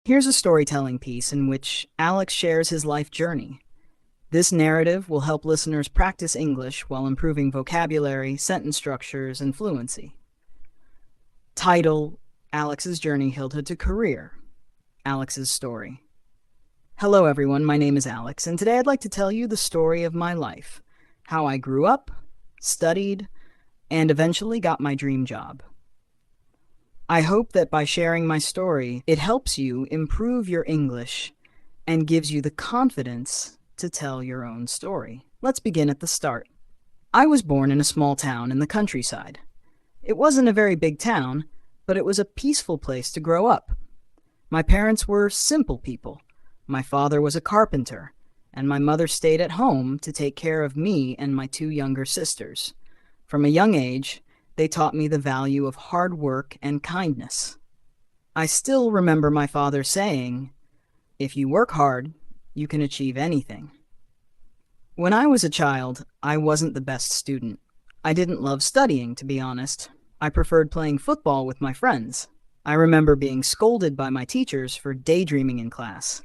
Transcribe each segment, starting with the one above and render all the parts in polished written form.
Here's a storytelling piece in which Alex shares his life journey. This narrative will help listeners practice English while improving vocabulary, sentence structures, and fluency. Title: Alex's Journey to Career. Alex's Story. Hello everyone, my name is Alex, and today I'd like to tell you the story of my life, how I grew up, studied, and eventually got my dream job. I hope that by sharing my story, it helps you improve your English and gives you the confidence to tell your own story. Let's begin at the start. I was born in a small town in the countryside. It wasn't a very big town, but it was a peaceful place to grow up. My parents were simple people. My father was a carpenter, and my mother stayed at home to take care of me and my two younger sisters. From a young age, they taught me the value of hard work and kindness. I still remember my father saying, "If you work hard, you can achieve anything." When I was a child, I wasn't the best student. I didn't love studying, to be honest. I preferred playing football with my friends. I remember being scolded by my teachers for daydreaming in class.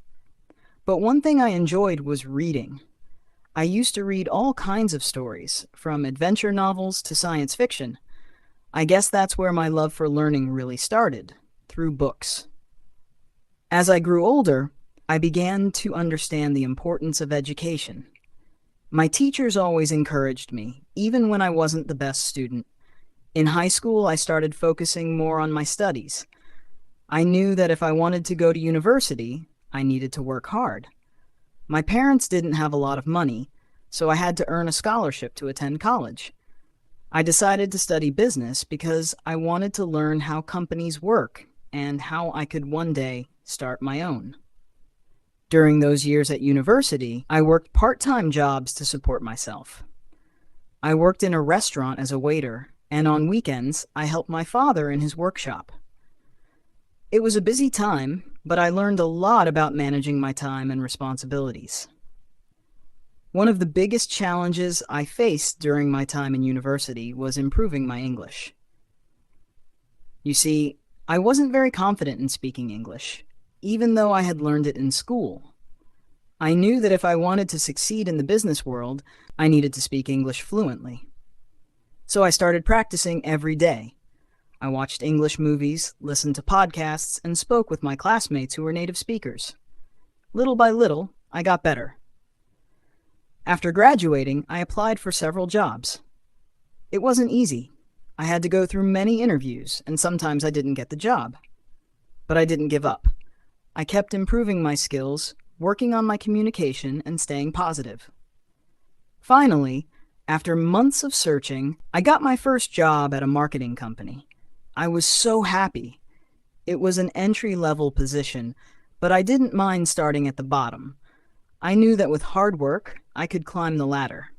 But one thing I enjoyed was reading. I used to read all kinds of stories, from adventure novels to science fiction. I guess that's where my love for learning really started, through books. As I grew older, I began to understand the importance of education. My teachers always encouraged me, even when I wasn't the best student. In high school, I started focusing more on my studies. I knew that if I wanted to go to university, I needed to work hard. My parents didn't have a lot of money, so I had to earn a scholarship to attend college. I decided to study business because I wanted to learn how companies work and how I could one day start my own. During those years at university, I worked part-time jobs to support myself. I worked in a restaurant as a waiter, and on weekends, I helped my father in his workshop. It was a busy time, but I learned a lot about managing my time and responsibilities. One of the biggest challenges I faced during my time in university was improving my English. You see, I wasn't very confident in speaking English, even though I had learned it in school. I knew that if I wanted to succeed in the business world, I needed to speak English fluently. So I started practicing every day. I watched English movies, listened to podcasts, and spoke with my classmates who were native speakers. Little by little, I got better. After graduating, I applied for several jobs. It wasn't easy. I had to go through many interviews, and sometimes I didn't get the job. But I didn't give up. I kept improving my skills, working on my communication, and staying positive. Finally, after months of searching, I got my first job at a marketing company. I was so happy. It was an entry-level position, but I didn't mind starting at the bottom. I knew that with hard work, I could climb the ladder.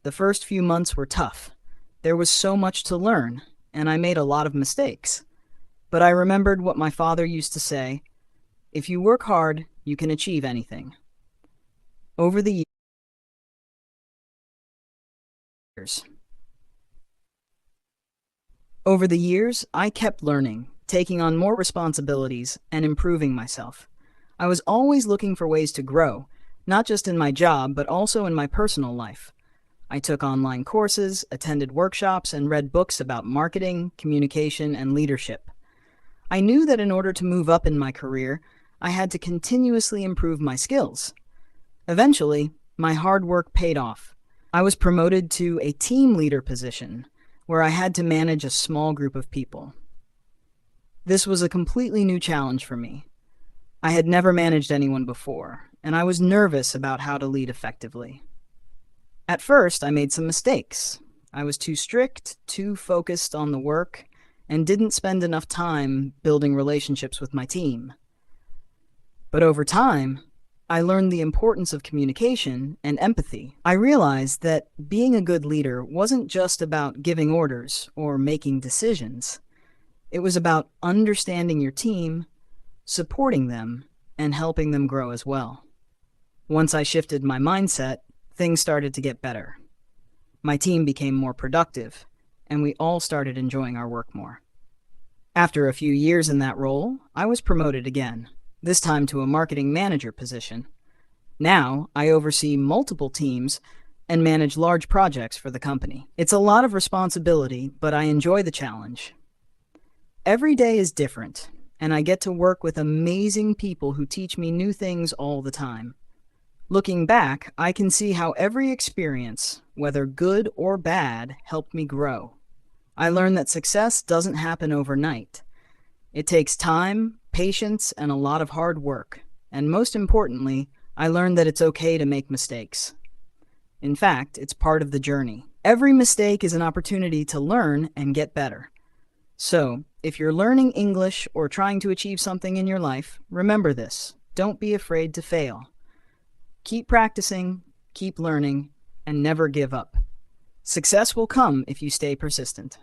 The first few months were tough. There was so much to learn, and I made a lot of mistakes. But I remembered what my father used to say, "If you work hard, you can achieve anything." Over the years. Over the years, I kept learning, taking on more responsibilities, and improving myself. I was always looking for ways to grow, not just in my job, but also in my personal life. I took online courses, attended workshops, and read books about marketing, communication, and leadership. I knew that in order to move up in my career, I had to continuously improve my skills. Eventually, my hard work paid off. I was promoted to a team leader position, where I had to manage a small group of people. This was a completely new challenge for me. I had never managed anyone before, and I was nervous about how to lead effectively. At first, I made some mistakes. I was too strict, too focused on the work, and didn't spend enough time building relationships with my team. But over time, I learned the importance of communication and empathy. I realized that being a good leader wasn't just about giving orders or making decisions. It was about understanding your team, supporting them, and helping them grow as well. Once I shifted my mindset, things started to get better. My team became more productive, and we all started enjoying our work more. After a few years in that role, I was promoted again. this time to a marketing manager position. Now, I oversee multiple teams and manage large projects for the company. It's a lot of responsibility, but I enjoy the challenge. Every day is different, and I get to work with amazing people who teach me new things all the time. Looking back, I can see how every experience, whether good or bad, helped me grow. I learned that success doesn't happen overnight. It takes time, patience, and a lot of hard work. And most importantly, I learned that it's okay to make mistakes. In fact, it's part of the journey. Every mistake is an opportunity to learn and get better. So, if you're learning English or trying to achieve something in your life, remember this. Don't be afraid to fail. Keep practicing, keep learning, and never give up. Success will come if you stay persistent.